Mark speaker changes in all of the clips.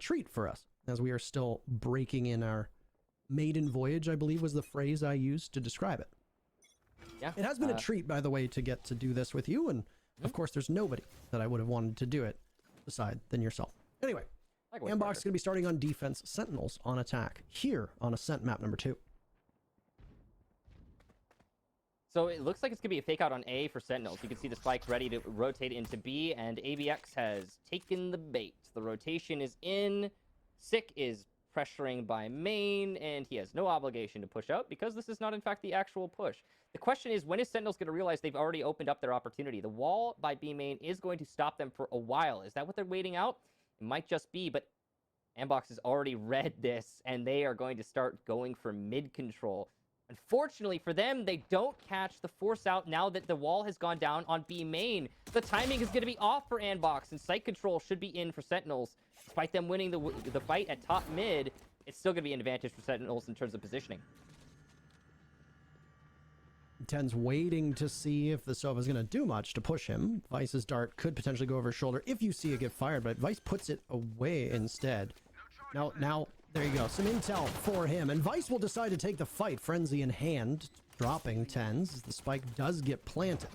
Speaker 1: treat for us, as we are still breaking in our maiden voyage, I believe was the phrase I used to describe it.
Speaker 2: Yeah.
Speaker 1: It has been a treat, by the way, to get to do this with you, and of course there's nobody that I would have wanted to do it beside than yourself. Anyway, Andbox is going to be starting on defense, Sentinels on attack, here on Ascent map number 2.
Speaker 2: So it looks like it's going to be a fake out on A for Sentinels. You can see the spike ready to rotate into B, and ABX has taken the bait. The rotation is in. Sick is pressuring by main, and he has no obligation to push out because this is not, in fact, the actual push. The question is, when is Sentinels going to realize they've already opened up their opportunity? The wall by B main is going to stop them for a while. Is that what they're waiting out? It might just be, but Andbox has already read this, and they are going to start going for mid control. Unfortunately for them, they don't catch the force out now that the wall has gone down on B main. The timing is going to be off for Andbox, and site control should be in for Sentinels. Despite them winning the fight at top mid, it's still going to be an advantage for Sentinels in terms of positioning.
Speaker 1: Ten's waiting to see if the Sova is going to do much to push him. Vice's dart could potentially go over his shoulder if you see it get fired, but Vice puts it away instead. Now, there you go. Some intel for him, and Vice will decide to take the fight, frenzy in hand, dropping tens as the spike does get planted.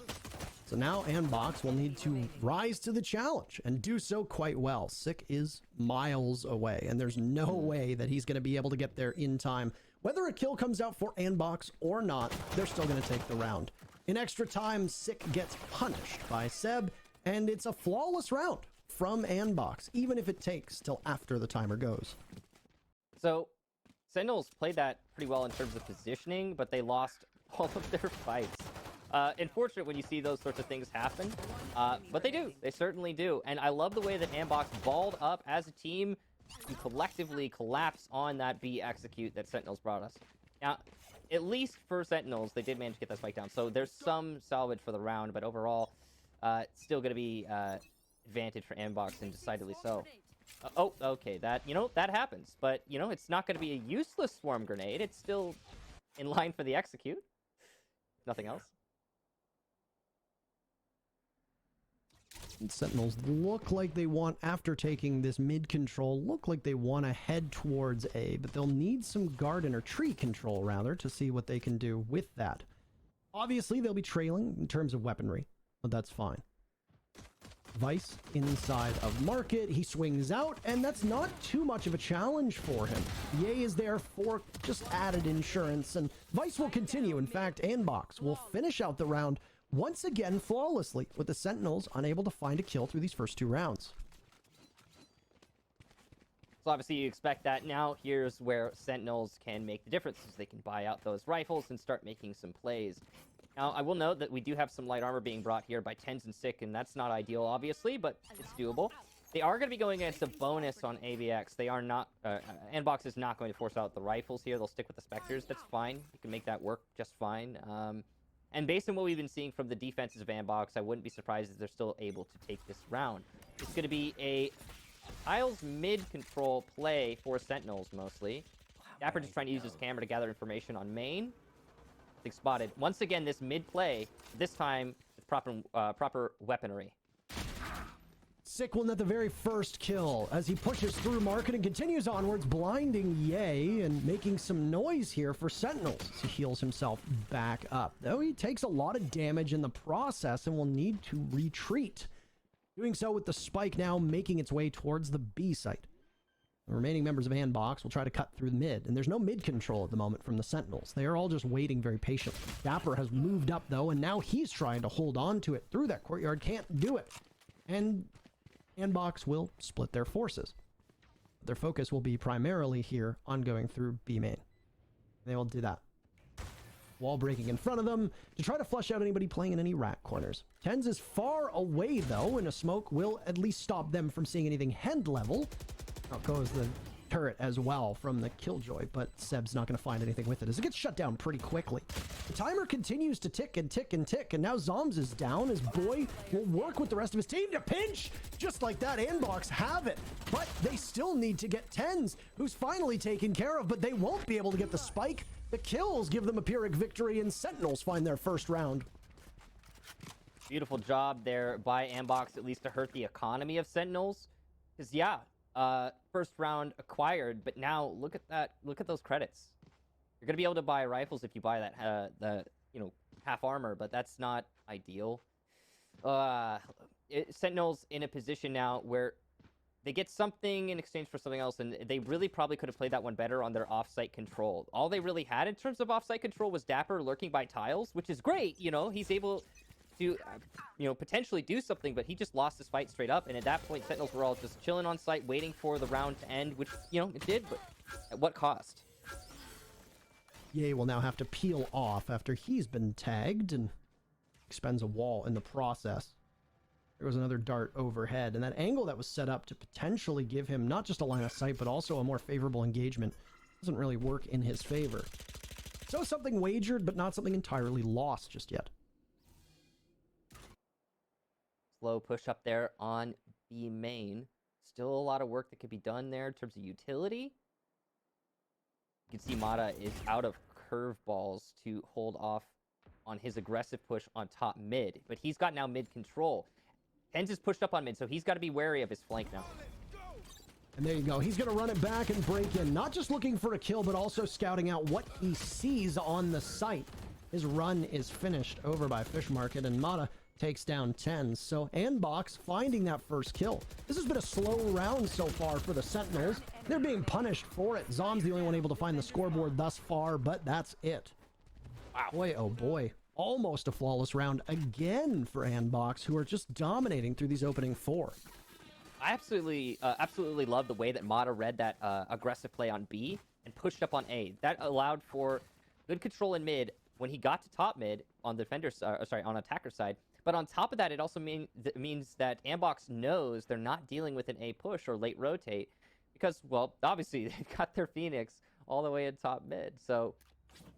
Speaker 1: So now Andbox will need to rise to the challenge and do so quite well. Sick is miles away, and there's no way that he's going to be able to get there in time. Whether a kill comes out for Andbox or not, they're still going to take the round. In extra time, Sick gets punished by Seb, and it's a flawless round from Andbox, even if it takes till after the timer goes.
Speaker 2: So, Sentinels played that pretty well in terms of positioning, but they lost all of their fights. Unfortunate when you see those sorts of things happen, but they do. They certainly do. And I love the way that Andbox balled up as a team to collectively collapse on that B execute that Sentinels brought us. Now, at least for Sentinels, they did manage to get that spike down. So there's some salvage for the round, but overall, it's still going to be advantage for Andbox, and decidedly so. Oh, okay, that happens. But, it's not going to be a useless swarm grenade. It's still in line for the execute. Nothing else.
Speaker 1: And Sentinels look like they want, after taking this mid control, look like they want to head towards A, but they'll need some garden or tree control, rather, to see what they can do with that. Obviously, they'll be trailing in terms of weaponry, but that's fine. Vice inside of market, he swings out, and that's not too much of a challenge for him. Ye is there for just added insurance, and Vice will continue. In fact, Andbox will finish out the round once again flawlessly, with the Sentinels unable to find a kill through these first 2 rounds.
Speaker 2: So obviously you expect that. Now here's where Sentinels can make the difference, as they can buy out those rifles and start making some plays. Now, I will note that we do have some light armor being brought here by Tens and Sick, and that's not ideal, obviously, but it's doable. They are going to be going against a bonus on ABX. They are not... Andbox is not going to force out the rifles here. They'll stick with the Spectres. That's fine. You can make that work just fine. And based on what we've been seeing from the defenses of Andbox, I wouldn't be surprised if they're still able to take this round. It's going to be a Isles mid-control play for Sentinels, mostly. Dapper just trying to use his camera to gather information on main. Spotted. Once again, this mid-play, this time with proper weaponry.
Speaker 1: Sick will net the very first kill as he pushes through market and continues onwards, blinding Ye and making some noise here for Sentinels as he heals himself back up. Though he takes a lot of damage in the process and will need to retreat. Doing so with the spike now making its way towards the B site. The remaining members of Andbox will try to cut through the mid, and there's no mid control at the moment from the Sentinels. They are all just waiting very patiently. Dapper has moved up, though, and now he's trying to hold on to it through that courtyard. Can't do it. And Andbox will split their forces. Their focus will be primarily here on going through B main. They will do that. Wall breaking in front of them to try to flush out anybody playing in any rat corners. Tens is far away, though, and a smoke will at least stop them from seeing anything head level. Out goes the turret as well from the Killjoy, but Seb's not going to find anything with it as it gets shut down pretty quickly. The timer continues to tick and tick and tick, and now Zombs is down as Boy will work with the rest of his team to pinch. Just like that, Andbox have it, but they still need to get Tens, who's finally taken care of, but they won't be able to get the spike. The kills give them a Pyrrhic victory, and Sentinels find their first round.
Speaker 2: Beautiful job there by Andbox, at least to hurt the economy of Sentinels. Because, yeah, first round acquired, but now look at that. Look at those credits. You're gonna be able to buy rifles if you buy that the half armor, but that's not ideal. Sentinels in a position now where they get something in exchange for something else, and they really probably could have played that one better on their off-site control. All they really had in terms of off-site control was Dapper lurking by tiles, which is great. He's able to, potentially do something, but he just lost this fight straight up. And at that point, Sentinels were all just chilling on site, waiting for the round to end, which, it did, but at what cost?
Speaker 1: Ye will now have to peel off after he's been tagged and expends a wall in the process. There was another dart overhead, and that angle that was set up to potentially give him not just a line of sight, but also a more favorable engagement doesn't really work in his favor. So something wagered, but not something entirely lost just yet.
Speaker 2: Slow push up there on B main. Still a lot of work that could be done there in terms of utility. You can see Mata is out of curveballs to hold off on his aggressive push on top mid, but he's got now mid control. Tens is pushed up on mid, so he's got to be wary of his flank now.
Speaker 1: And there you go. He's going to run it back and break in. Not just looking for a kill, but also scouting out what he sees on the site. His run is finished over by Fish Market, and Mata takes down Tens. So Andbox finding that first kill. This has been a slow round so far for the Sentinels. They're being punished for it. Zom's the only one able to find the scoreboard thus far, but that's it.
Speaker 2: Wow.
Speaker 1: Boy, oh boy. Almost a flawless round again for Andbox, who are just dominating through these opening 4.
Speaker 2: I absolutely love the way that Mata read that aggressive play on B and pushed up on A. That allowed for good control in mid when he got to top mid on the on attacker side. But on top of that, it also means that Andbox knows they're not dealing with an A push or late rotate because, well, obviously they got their Phoenix all the way in top mid. So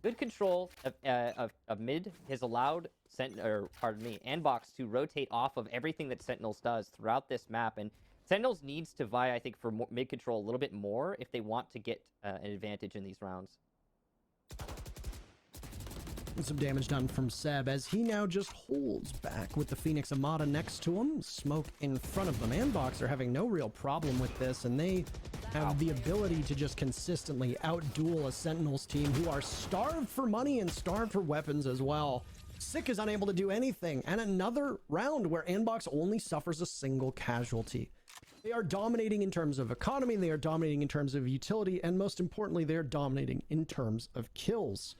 Speaker 2: good control of mid has allowed Andbox to rotate off of everything that Sentinels does throughout this map, and Sentinels needs to vie, I think, for mid control a little bit more if they want to get an advantage in these rounds.
Speaker 1: And some damage done from Seb as he now just holds back with the Phoenix Amada next to him. Smoke in front of them. Andbox are having no real problem with this, and they have the ability to just consistently outduel a Sentinels team who are starved for money and starved for weapons as well. Sick is unable to do anything, and another round where Andbox only suffers a single casualty. They are dominating in terms of economy, they are dominating in terms of utility, and most importantly, they are dominating in terms of kills.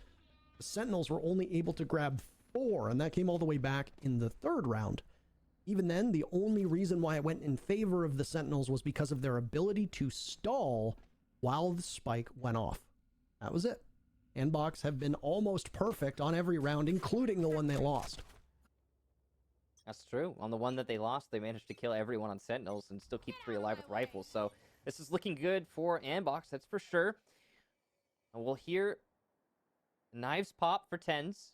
Speaker 1: The Sentinels were only able to grab 4, and that came all the way back in the 3rd round. Even then, the only reason why it went in favor of the Sentinels was because of their ability to stall while the spike went off. That was it. Andbox have been almost perfect on every round, including the one they lost.
Speaker 2: That's true. On the one that they lost, they managed to kill everyone on Sentinels and still keep 3 alive with rifles. So this is looking good for Andbox, that's for sure. And we'll hear knives pop for Tens.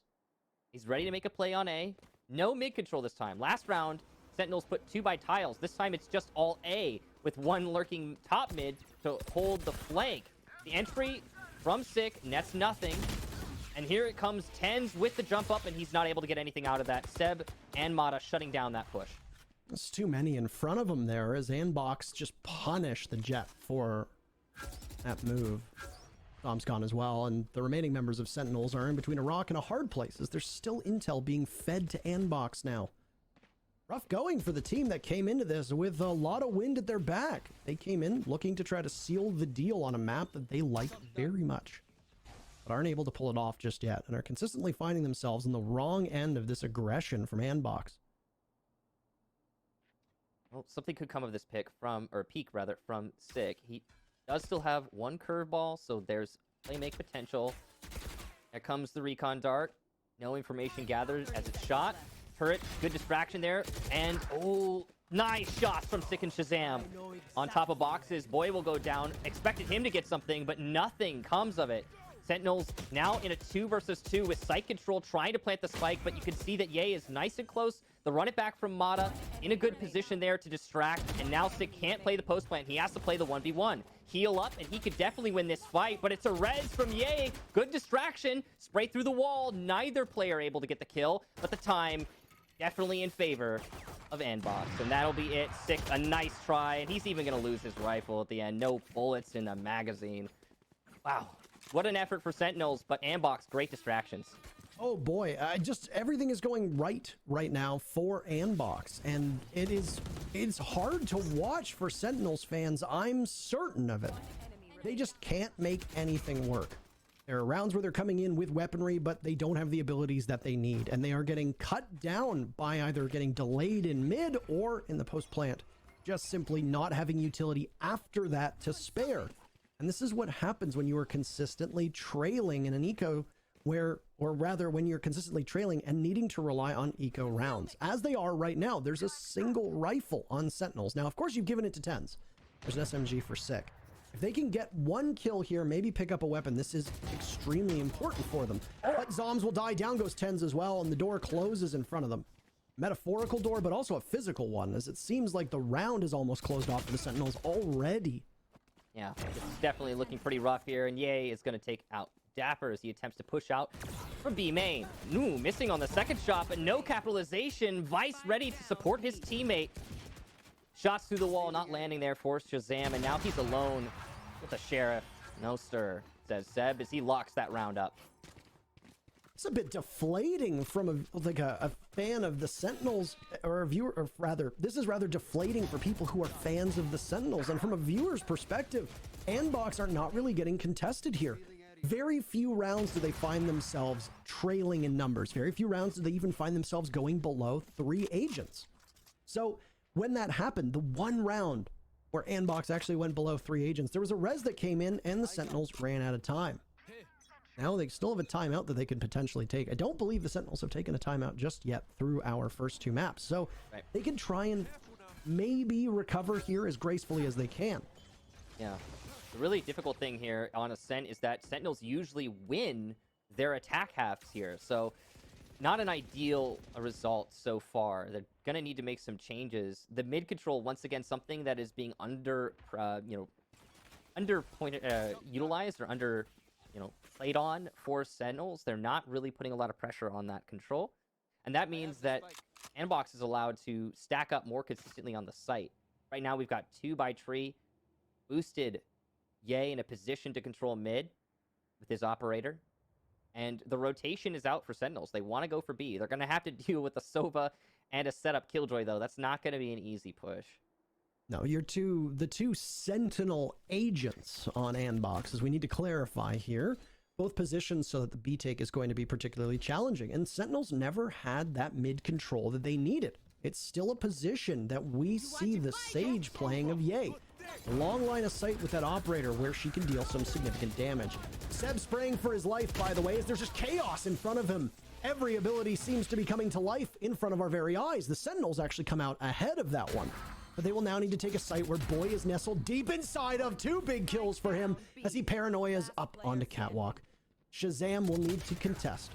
Speaker 2: He's ready to make a play on A. No mid control this time. Last round, Sentinels put 2 by tiles. This time it's just all A with 1 lurking top mid to hold the flank. The entry from Sick nets nothing. And here it comes, Tens with the jump up, and he's not able to get anything out of that. Seb and Mata shutting down that push.
Speaker 1: There's too many in front of him there as Andbox just punish the Jet for that move. Dom's gone as well, and the remaining members of Sentinels are in between a rock and a hard place as there's still intel being fed to Andbox now. Rough going for the team that came into this with a lot of wind at their back. They came in looking to try to seal the deal on a map that they like very much, but aren't able to pull it off just yet, and are consistently finding themselves on the wrong end of this aggression from Andbox.
Speaker 2: Well, something could come of this peak from Sick. He does still have 1 curveball, so there's play-make potential. There comes the recon dart. No information gathered as it's shot. Turret, good distraction there. And, oh, nice shots from Sick and Shazam. On top of boxes, Boy will go down. Expected him to get something, but nothing comes of it. Sentinels now in a 2 versus 2 with site control trying to plant the spike, but you can see that Ye is nice and close. The run it back from Mata in a good position there to distract, and now Sick can't play the post plant. He has to play the 1v1. Heal up, and he could definitely win this fight, but it's a res from Ye. Good distraction. Spray through the wall. Neither player able to get the kill, but the time definitely in favor of Andbox, and that'll be it. Sick, a nice try, and he's even going to lose his rifle at the end. No bullets in the magazine. Wow. What an effort for Sentinels, but Andbox, great distractions.
Speaker 1: Oh boy, everything is going right now for Andbox, and it's hard to watch for Sentinels fans. I'm certain of it. They just can't make anything work. There are rounds where they're coming in with weaponry, but they don't have the abilities that they need, and they are getting cut down by either getting delayed in mid or in the post plant, just simply not having utility after that to spare. And this is what happens when you are consistently trailing in an eco where, or rather when you're consistently trailing and needing to rely on eco rounds. As they are right now, there's a single rifle on Sentinels. Now, of course, you've given it to Tens. There's an SMG for Sick. If they can get one kill here, maybe pick up a weapon, this is extremely important for them. But Zombs will die. Down goes Tens as well, and the door closes in front of them. Metaphorical door, but also a physical one, as it seems like the round is almost closed off for the Sentinels already.
Speaker 2: Yeah, it's definitely looking pretty rough here, and Ye is going to take out Dapper as he attempts to push out from B main. Ooh, missing on the second shot, but no capitalization. Vice ready to support his teammate. Shots through the wall, not landing there for Shazam, and now he's alone with the Sheriff. No stir, says Seb, as he locks that round up.
Speaker 1: It's a bit deflating from a fan of the Sentinels, or a viewer, or rather, this is rather deflating for people who are fans of the Sentinels. And from a viewer's perspective, Andbox are not really getting contested here. Very few rounds do they find themselves trailing in numbers. Very few rounds do they even find themselves going below 3 agents. So when that happened, the one round where Andbox actually went below 3 agents, there was a res that came in and the Sentinels ran out of time. Now they still have a timeout that they could potentially take. I don't believe the Sentinels have taken a timeout just yet through our first 2 maps. So they can try and maybe recover here as gracefully as they can.
Speaker 2: Yeah. The really difficult thing here on Ascent is that Sentinels usually win their attack halves here. So not an ideal result so far. They're going to need to make some changes. The mid control, once again, something that is being utilized or played on for Sentinels. They're not really putting a lot of pressure on that control. And that means that Andbox is allowed to stack up more consistently on the site. Right now, we've got 2 by tree, boosted Ye in a position to control mid with his operator. And the rotation is out for Sentinels. They want to go for B. They're going to have to deal with a Sova and a setup Killjoy, though. That's not going to be an easy push.
Speaker 1: No, the two Sentinel agents on Andbox, as we need to clarify here, both positions so that the B take is going to be particularly challenging. And Sentinels never had that mid control that they needed. It's still a position that we see the Sage playing of Ye. A long line of sight with that operator where she can deal some significant damage. Seb spraying for his life, by the way, as there's just chaos in front of him. Every ability seems to be coming to life in front of our very eyes. The Sentinels actually come out ahead of that one. But they will now need to take a site where Boy is nestled deep inside of. 2 big kills for him as he paranoias up onto Catwalk. Shazam will need to contest.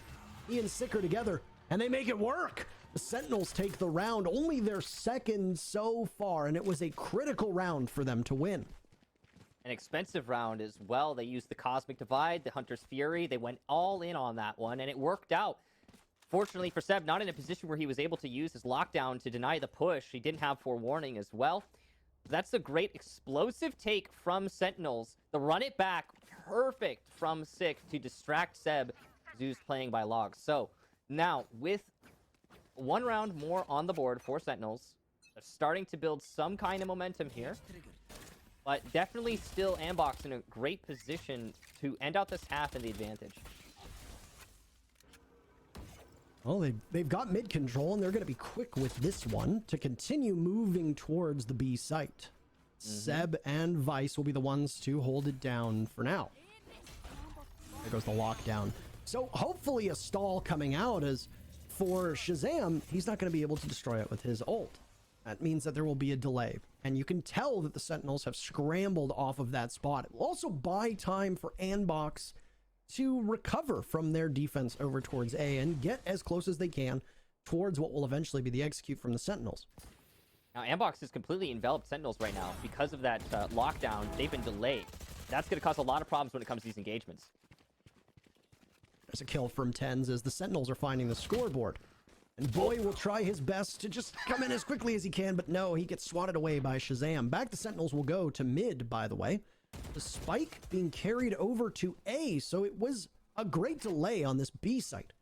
Speaker 1: He and Sick are together, and they make it work. The Sentinels take the round, only their second so far, and it was a critical round for them to win.
Speaker 2: An expensive round as well. They used the Cosmic Divide, the Hunter's Fury. They went all in on that one, and it worked out. Fortunately for Seb, not in a position where he was able to use his lockdown to deny the push. He didn't have forewarning as well. That's a great explosive take from Sentinels. The run it back, perfect from Sick to distract Seb. Zeus playing by logs. So now with 1 round more on the board for Sentinels, they're starting to build some kind of momentum here. But definitely still Andbox in a great position to end out this half in the advantage.
Speaker 1: Well, they've got mid control, and they're going to be quick with this one to continue moving towards the B site. Seb and Vice will be the ones to hold it down for now. There goes the lockdown. So hopefully a stall coming out, as for Shazam, he's not going to be able to destroy it with his ult. That means that there will be a delay. And you can tell that the Sentinels have scrambled off of that spot. It will also buy time for Andbox to recover from their defense over towards A and get as close as they can towards what will eventually be the execute from the Sentinels.
Speaker 2: Now, Andbox has completely enveloped Sentinels right now. Because of that lockdown, they've been delayed. That's going to cause a lot of problems when it comes to these engagements.
Speaker 1: There's a kill from Tens as the Sentinels are finding the scoreboard. And Boy will try his best to just come in as quickly as he can, but no, he gets swatted away by Shazam. Back to Sentinels will go to mid, by the way. The spike being carried over to A, so it was a great delay on this B site.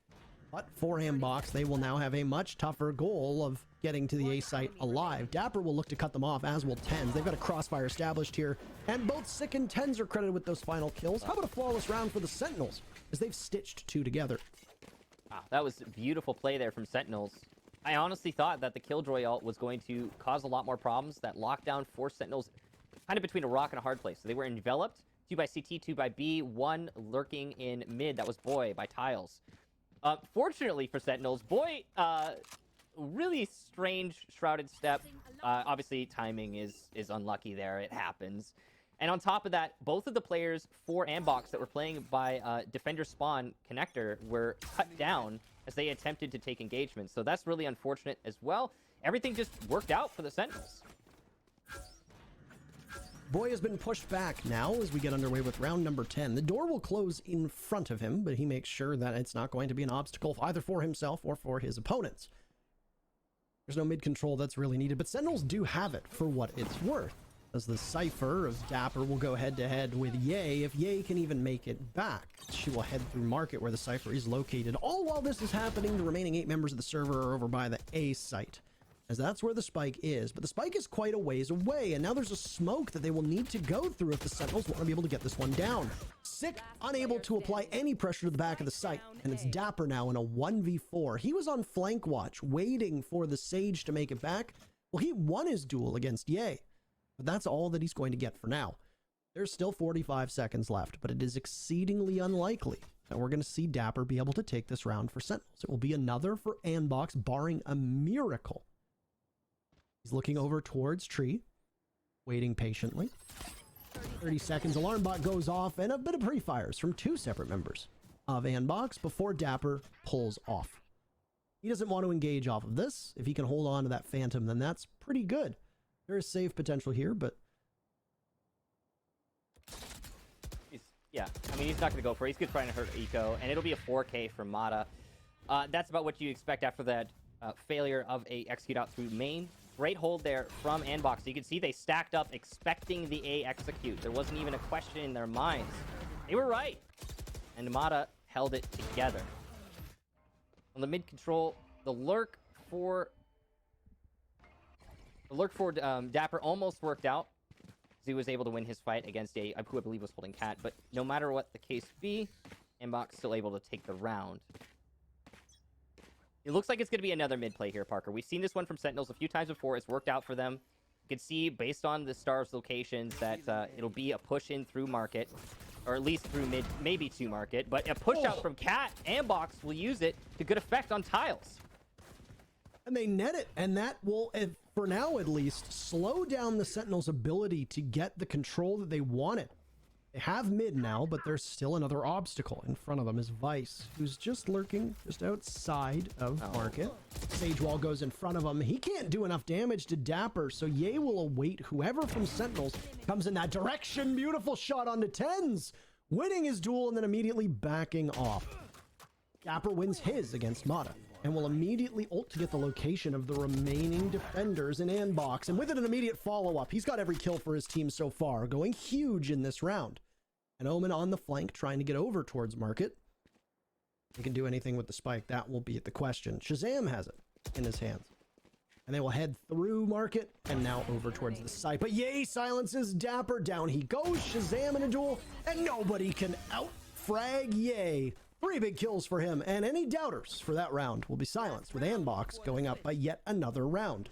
Speaker 1: But for Andbox, they will now have a much tougher goal of getting to the A site alive. Dapper will look to cut them off, as will Tens. They've got a crossfire established here, and both Sick and Tens are credited with those final kills. How about a flawless round for the Sentinels, as they've stitched two together?
Speaker 2: Wow, that was a beautiful play there from Sentinels. I honestly thought that the Killjoy ult was going to cause a lot more problems. That lockdown forced Sentinels kind of between a rock and a hard place. So they were enveloped, 2 by CT, 2 by B, 1 lurking in mid. That was Boy by Tiles. Fortunately for Sentinels, Boy, really strange shrouded step. Obviously, timing is unlucky there. It happens. And on top of that, both of the players for Andbox that were playing by Defender Spawn Connector were cut down as they attempted to take engagement. So that's really unfortunate as well. Everything just worked out for the Sentinels.
Speaker 1: Boy has been pushed back now as we get underway with round number 10. The door will close in front of him, but he makes sure that it's not going to be an obstacle either for himself or for his opponents. There's no mid control that's really needed, but Sentinels do have it for what it's worth, as the Cypher of Dapper will go head-to-head with Ye. If Ye can even make it back, she will head through Market where the Cypher is located. All while this is happening, the remaining 8 members of the server are over by the A site, as that's where the spike is. But the spike is quite a ways away, and now there's a smoke that they will need to go through if the Sentinels want to be able to get this one down. Sick, unable to apply any pressure to the back of the site, and it's Dapper now in a 1v4. He was on flank watch, waiting for the Sage to make it back. Well, he won his duel against Ye, but that's all that he's going to get for now. There's still 45 seconds left, but it is exceedingly unlikely that we're going to see Dapper be able to take this round for Sentinels. It will be another for Andbox, barring a miracle. He's looking over towards Tree, waiting patiently. 30 seconds, alarm bot goes off, and a bit of pre-fires from 2 separate members of Andbox before Dapper pulls off. He doesn't want to engage off of this. If he can hold on to that Phantom, then that's pretty good. There is save potential here, but...
Speaker 2: Yeah, I mean, he's not going to go for it. He's going to try and hurt Eco, and it'll be a 4K for Mata. That's about what you expect after that failure of a execute out through main. Great hold there from Andbox. You can see they stacked up expecting the A execute. There wasn't even a question in their minds. They were right. And Mata held it together. On the mid control, the lurk for Dapper almost worked out. He was able to win his fight against a who I believe was holding Cat. But no matter what the case be, Andbox still able to take the round. It looks like it's going to be another mid play here, Parker. We've seen this one from Sentinels a few times before. It's worked out for them. You can see, based on the Stars locations, that it'll be a push in through Market, or at least through mid, maybe to Market. But a push out from Cat, Andbox will use it to good effect on Tiles.
Speaker 1: And they net it, and that will, for now at least, slow down the Sentinels' ability to get the control that they wanted. They have mid now, but there's still another obstacle. In front of them is Vice, who's just lurking just outside of Market. Sage Wall goes in front of him. He can't do enough damage to Dapper, so Ye will await whoever from Sentinels comes in that direction. Beautiful shot onto Tens, winning his duel and then immediately backing off. Dapper wins his against Mata, and will immediately ult to get the location of the remaining defenders in Andbox. And with it, an immediate follow-up. He's got every kill for his team so far, going huge in this round. And Omen on the flank, trying to get over towards Market. He can do anything with the spike. That will be the question. Shazam has it in his hands. And they will head through Market and now over towards the site. But Ye silences Dapper. Down he goes. Shazam in a duel. And nobody can out-frag Ye. 3 big kills for him. And any doubters for that round will be silenced, with Andbox going up by yet another round.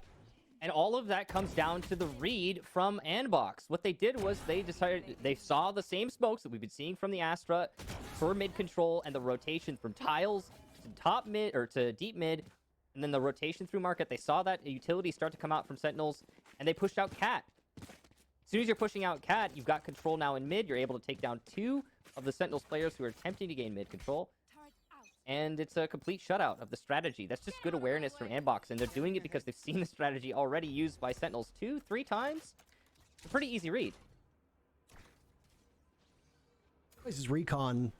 Speaker 2: And all of that comes down to the read from Andbox. What they did was they saw the same smokes that we've been seeing from the Astra for mid control, and the rotation from Tiles to top mid, or to deep mid, and then the rotation through Market. They saw that utility start to come out from Sentinels, and they pushed out Cat. As soon as you're pushing out Cat, you've got control now in mid. You're able to take down 2 of the Sentinels players who are attempting to gain mid control. And it's a complete shutout of the strategy. That's just good awareness from Andbox, and they're doing it because they've seen the strategy already used by Sentinels 2-3 times. It's a pretty easy read.
Speaker 1: Places Recon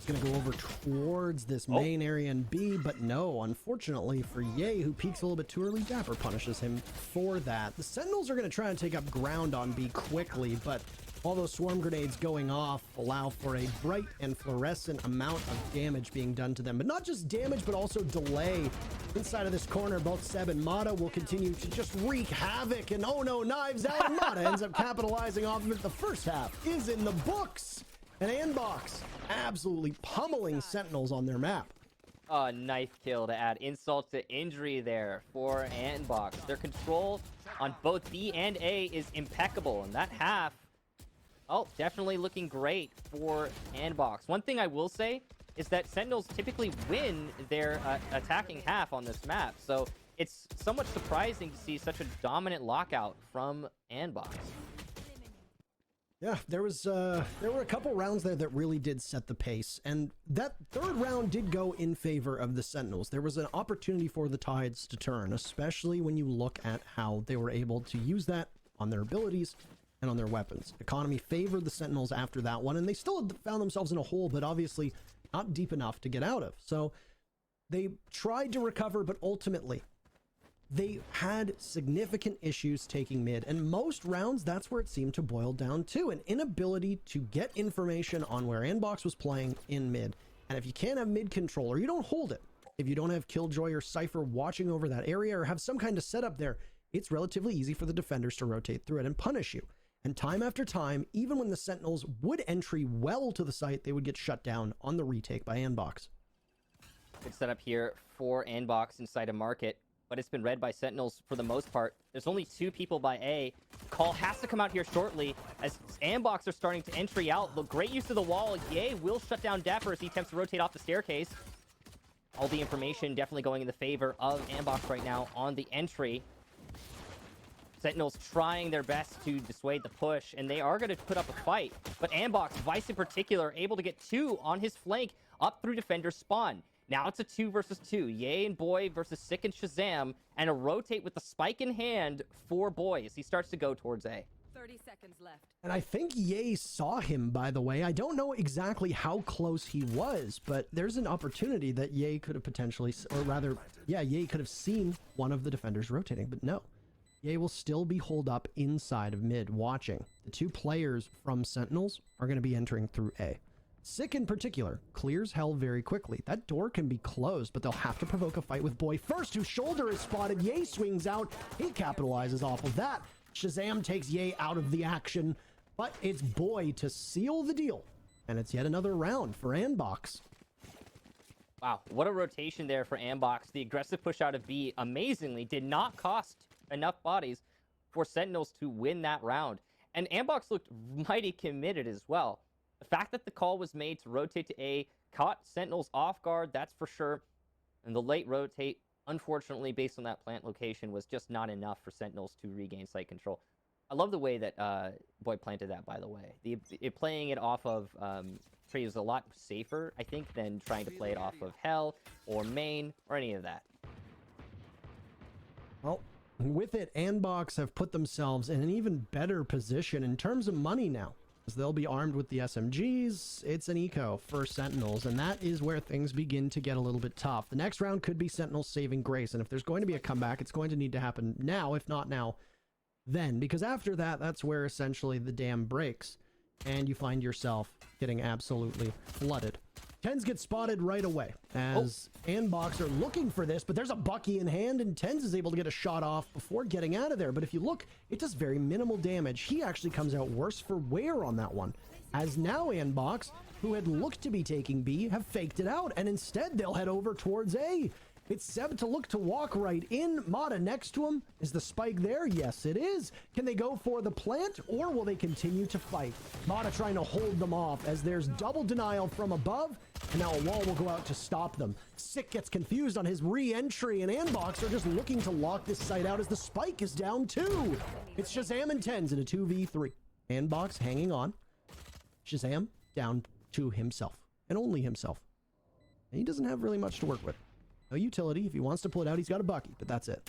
Speaker 1: It's gonna go over towards this main area in B, but no, unfortunately for Ye, who peeks a little bit too early, Dapper punishes him for that. The Sentinels are gonna try and take up ground on B quickly, but all those swarm grenades going off allow for a bright and fluorescent amount of damage being done to them. But not just damage, but also delay. Inside of this corner, both Seb and Mata will continue to just wreak havoc. And oh no, knives out, and Mata ends up capitalizing off of it. The first half is in the books. And Andbox absolutely pummeling Sentinels on their map.
Speaker 2: A knife kill to add insult to injury there for Andbox. Their control on both B and A is impeccable. And that half, oh, definitely looking great for Andbox. One thing I will say is that Sentinels typically win their attacking half on this map. So it's somewhat surprising to see such a dominant lockout from Andbox.
Speaker 1: Yeah, there were a couple rounds there that really did set the pace, and that third round did go in favor of the Sentinels. There was an opportunity for the tides to turn, especially when you look at how they were able to use that on their abilities and on their weapons. Economy favored the Sentinels after that one, and they still had found themselves in a hole, but obviously not deep enough to get out of. So they tried to recover, but ultimately they had significant issues taking mid, and most rounds that's where it seemed to boil down to an inability to get information on where Andbox was playing in mid. And if you can't have mid control, or you don't hold it, if you don't have Killjoy or Cypher watching over that area or have some kind of setup there, it's relatively easy for the defenders to rotate through it and punish you. And time after time, even when the Sentinels would entry well to the site, they would get shut down on the retake by Andbox.
Speaker 2: Good setup here for Andbox inside a market, but it's been read by Sentinels for the most part. There's only 2 people by A. Call has to come out here shortly as Andbox are starting to entry out. The great use of the wall. Ye will shut down Dapper as he attempts to rotate off the staircase. All the information definitely going in the favor of Andbox right now on the entry. Sentinels trying their best to dissuade the push, and they are going to put up a fight. But Andbox, Vice in particular, able to get 2 on his flank up through defender spawn. Now it's a 2 versus 2. Ye and Boy versus Sick and Shazam, and a rotate with the spike in hand for Boy as he starts to go towards A.
Speaker 3: 30 seconds left.
Speaker 1: And I think Ye saw him, by the way. I don't know exactly how close he was, but there's an opportunity that Ye could have potentially, or rather, yeah, Ye could have seen one of the defenders rotating, but no. Ye will still be holed up inside of mid watching. The 2 players from Sentinels are going to be entering through A. Sick in particular clears hell very quickly. That door can be closed, but they'll have to provoke a fight with Boy first, whose shoulder is spotted. Ye swings out. He capitalizes off of that. Shazam takes Ye out of the action, but it's Boy to seal the deal. And it's yet another round for Andbox.
Speaker 2: Wow, what a rotation there for Andbox. The aggressive push out of B amazingly did not cost enough bodies for Sentinels to win that round. And Andbox looked mighty committed as well. The fact that the call was made to rotate to A caught Sentinels off guard, that's for sure. And the late rotate, unfortunately, based on that plant location, was just not enough for Sentinels to regain site control. I love the way that Boy planted that, by the way. Playing it off of Tree is a lot safer, I think, than trying to play it off of Hell or Main or any of that.
Speaker 1: Well, with it, Andbox have put themselves in an even better position in terms of money now. They'll be armed with the SMGs. It's an eco for Sentinels, and that is where things begin to get a little bit tough. The next round could be Sentinels saving grace, and if there's going to be a comeback, it's going to need to happen now, if not now, then. Because after that, that's where essentially the dam breaks, and you find yourself getting absolutely flooded. Tens get spotted right away as Andbox are looking for this, but there's a Bucky in hand, and Tens is able to get a shot off before getting out of there. But if you look, it does very minimal damage. He actually comes out worse for wear on that one, as now Andbox, who had looked to be taking B, have faked it out, and instead they'll head over towards A. It's Seb to look to walk right in. Mata next to him. Is the spike there? Yes, it is. Can they go for the plant, or will they continue to fight? Mata trying to hold them off as there's double denial from above, and now a wall will go out to stop them. Sick gets confused on his re-entry, and Andbox are just looking to lock this site out as the spike is down too. It's Shazam and Tens in a 2v3. Andbox hanging on. Shazam down to himself, and only himself. And he doesn't have really much to work with. No utility. If he wants to pull it out, he's got a Bucky, but that's it.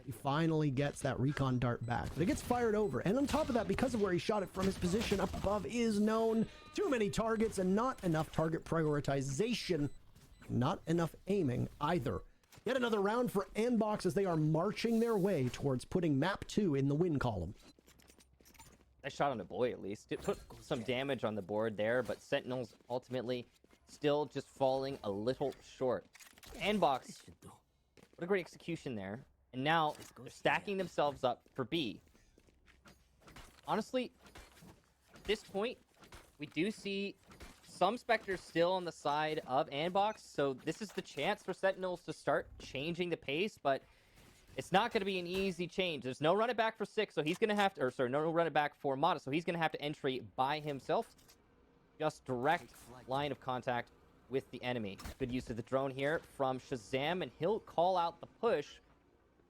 Speaker 1: He finally gets that recon dart back, but it gets fired over. And on top of that, because of where he shot it from, his position up above is known. Too many targets and not enough target prioritization. Not enough aiming either. Yet another round for Andbox as they are marching their way towards putting map 2 in the win column.
Speaker 2: I shot on a boy at least. It put some damage on the board there, but Sentinels ultimately still just falling a little short. Andbox, what a great execution there. And now they're stacking themselves up for B. Honestly, at this point, we do see some Spectres still on the side of Andbox, so this is the chance for Sentinels to start changing the pace, but it's not going to be an easy change. There's no run it back for Six, so he's going to have to, or sorry, no run it back for Mata, so he's going to have to entry by himself. Just direct line of contact with the enemy. Good use of the drone here from Shazam, and he'll call out the push,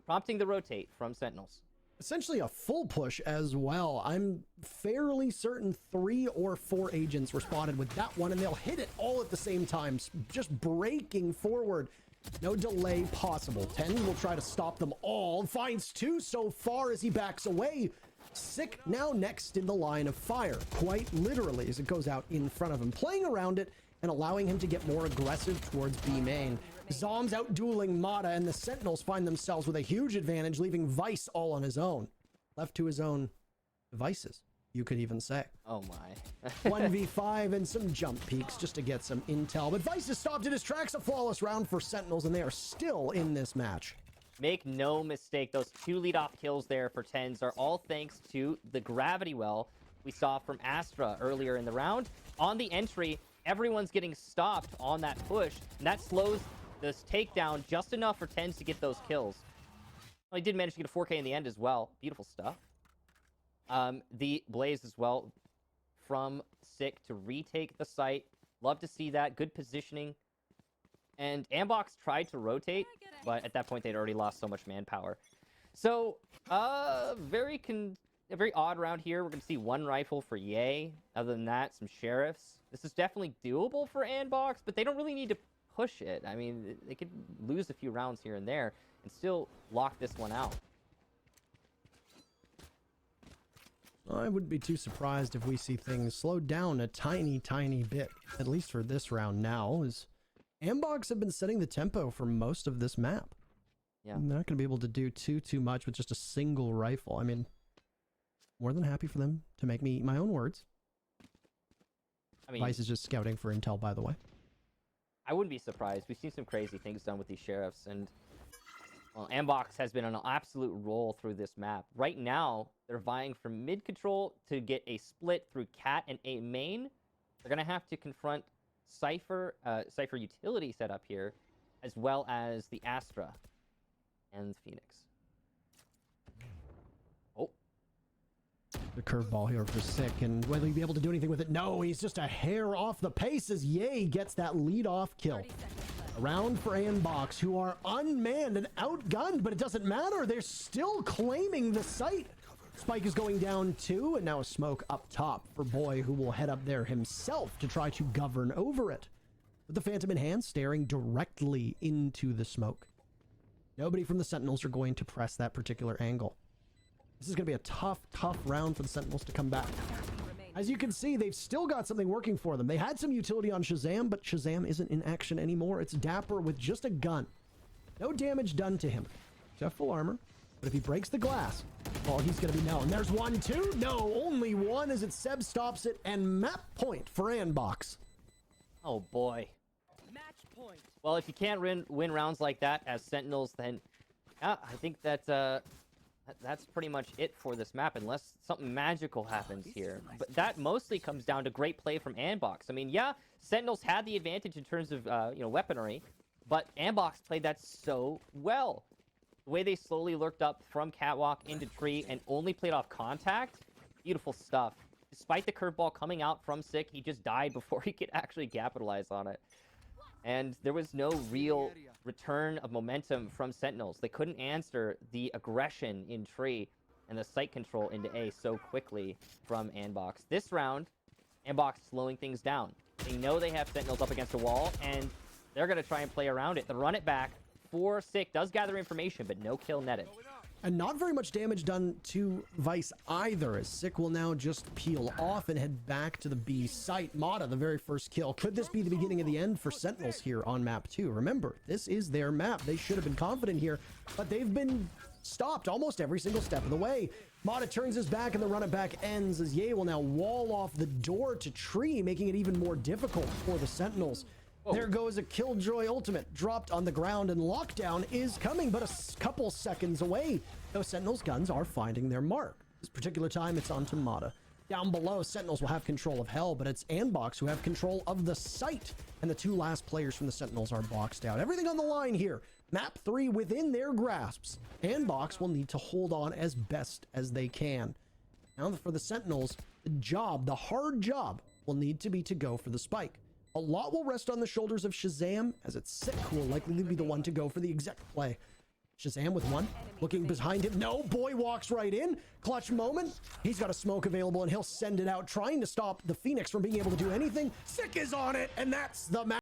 Speaker 2: prompting the rotate from Sentinels.
Speaker 1: Essentially a full push as well. I'm fairly certain 3 or 4 agents were spotted with that one, and they'll hit it all at the same time, just breaking forward. No delay possible. 10 will try to stop them all. Finds 2 so far as he backs away. Sick now next in the line of fire, quite literally, as it goes out in front of him, playing around it and allowing him to get more aggressive towards B main. Zom's out dueling Mata, and the Sentinels find themselves with a huge advantage, leaving Vice all on his own. Left to his own devices, you could even say.
Speaker 2: Oh my.
Speaker 1: 1v5 and some jump peaks just to get some intel. But Vice is stopped in his tracks. A flawless round for Sentinels, and they are still in this match.
Speaker 2: Make no mistake, those 2 lead-off kills there for Tens are all thanks to the gravity well we saw from Astra earlier in the round. On the entry, everyone's getting stopped on that push, and that slows this takedown just enough for Tens to get those kills. Well, he did manage to get a 4K in the end as well. Beautiful stuff. The Blaze as well from Sick to retake the site. Love to see that. Good positioning. And Andbox tried to rotate, but at that point they'd already lost so much manpower. So, a very odd round here. We're going to see 1 rifle for Ye. Other than that, some sheriffs. This is definitely doable for Andbox, but they don't really need to push it. I mean, they could lose a few rounds here and there and still lock this one out.
Speaker 1: I wouldn't be too surprised if we see things slow down a tiny bit, at least for this round now, as Andbox have been setting the tempo for most of this map.
Speaker 2: Yeah.
Speaker 1: They're not going to be able to do too much with just a single rifle. I mean, more than happy for them to make me eat my own words.
Speaker 2: I mean,
Speaker 1: Vice is just scouting for intel, by the way.
Speaker 2: I wouldn't be surprised. We've seen some crazy things done with these sheriffs, and well, Andbox has been on an absolute roll through this map. Right now, they're vying for mid control to get a split through Cat and A main. They're going to have to confront Cypher utility setup here, as well as the Astra and Phoenix. Oh.
Speaker 1: The curveball here for Sick, and whether he'll be able to do anything with it, no, he's just a hair off the pace as Ye gets that lead-off kill. A round for Andbox, who are unmanned and outgunned, but it doesn't matter. They're still claiming the site. Spike is going down 2, and now a smoke up top for Boy, who will head up there himself to try to govern over it. With the Phantom in hand, staring directly into the smoke. Nobody from the Sentinels are going to press that particular angle. This is going to be a tough round for the Sentinels to come back. As you can see, they've still got something working for them. They had some utility on Shazam, but Shazam isn't in action anymore. It's Dapper with just a gun. No damage done to him. He's got full armor, but if he breaks the glass, well, he's going to be known. There's 1, 2. No, only 1 as Seb stops it, and map point for Andbox.
Speaker 2: Oh, boy.
Speaker 3: Match point.
Speaker 2: Well, if you can't win rounds like that as Sentinels, then yeah, I think that that's pretty much it for this map, unless something magical happens here. But that mostly comes down to great play from Andbox. I mean, yeah, Sentinels had the advantage in terms of weaponry, but Andbox played that so well. The way they slowly lurked up from catwalk into tree and only played off contact, beautiful stuff. Despite the curveball coming out from Sick, he just died before he could actually capitalize on it. And there was no real return of momentum from Sentinels. They couldn't answer the aggression in tree and the site control into A so quickly from Andbox. This round, Andbox slowing things down. They know they have Sentinels up against a wall, and they're going to try and play around it. The run it back for Sick does gather information, but no kill netted.
Speaker 1: And not very much damage done to Vice either, as Sick will now just peel off and head back to the B site. Mata, the very first kill. Could this be the beginning of the end for Sentinels here on map 2? Remember, this is their map. They should have been confident here, but they've been stopped almost every single step of the way. Mata turns his back and the run it back ends as Ye will now wall off the door to Tree, making it even more difficult for the Sentinels. There goes a Killjoy ultimate dropped on the ground, and lockdown is coming but a couple seconds away. Those Sentinels guns are finding their mark. This particular time it's onto Mata. Down below, Sentinels will have control of Hell, but it's Andbox who have control of the site, and the two last players from the Sentinels are boxed out. Everything on the line here. Map 3 within their grasps. Andbox will need to hold on as best as they can. Now for the Sentinels, the hard job will need to be to go for the spike. A lot will rest on the shoulders of Shazam, as it's Sick who will likely be the one to go for the exec play. Shazam with one, looking behind him. No, Boy walks right in. Clutch moment. He's got a smoke available, and he'll send it out, trying to stop the Phoenix from being able to do anything. Sick is on it, and that's the match.